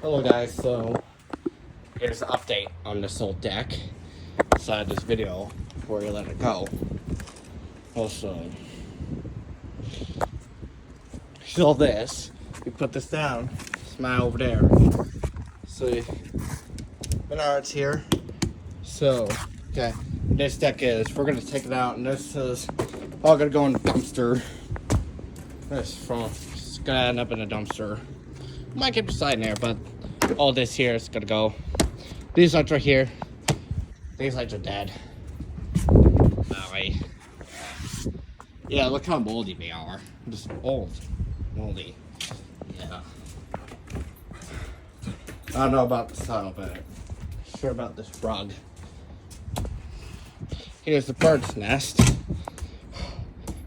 Hello guys, so here's an update on this old deck inside this video before you let it go. Also, so this, you put this down, smile over there. So, Menards here. So, okay, this deck is, we're gonna take it out and this is all gonna go in the dumpster. It's gonna end up in a dumpster. Might keep the side in there, but all this here is gonna go. These lights are here. These lights are dead. Alright. Yeah, look how moldy they are. Just old. Moldy. Yeah. I don't know about the style, but I'm sure about this rug. Here's the bird's nest.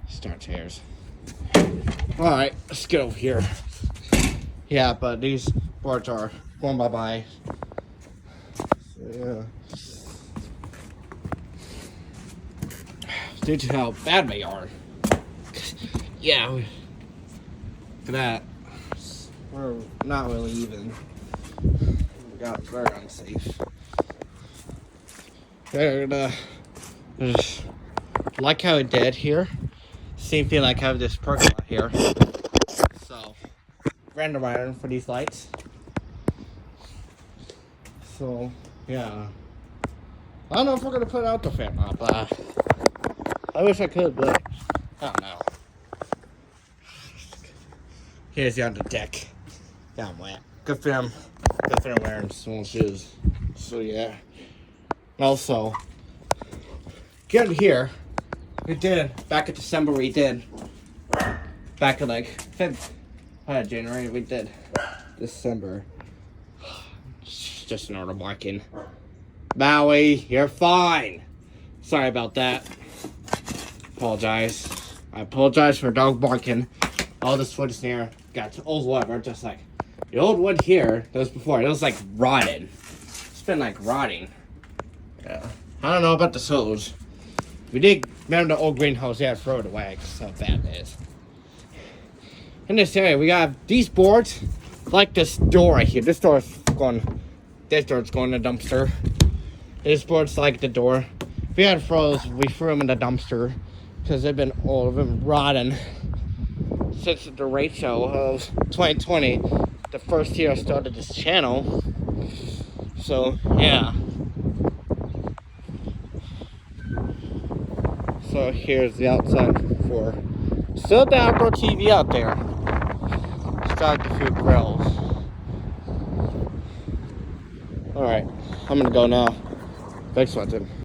Start chairs. Alright, let's get over here. Yeah, but these boards are going bye-bye. So, yeah. Due to how bad they are. Yeah. Look at that. We're not really even. We got very unsafe. Like how it did here. Same thing like how this pergola here. So, random iron for these lights. So, yeah. I don't know if we're gonna put out the fan up. I wish I could, but I don't know. Here's the on the deck. Yeah, I'm wet. Good for him. Good for him wearing small shoes. So yeah. Also, get here. We did back in December. We did back in like January. We did December. Just an order barking. Maui, you're fine. Sorry about that. Apologize. I apologize for dog barking. All this wood is here. Got old wood, just like the old wood here that was before. It was like rotted. It's been like rotting. Yeah. I don't know about the hose. We did remember the old greenhouse. Yeah, throw it away. Cause how bad it is. In this area, we got these boards, like this door right here. This door's going. This door's going in the dumpster. This board's like the door. If we had froze, we threw them in the dumpster because they've been old, they've been rotten since the ratio of 2020, the first year I started this channel. So yeah. So here's the outside for still the outdoor TV out there. Started a few grills. Alright, I'm gonna go now. Thanks for watching.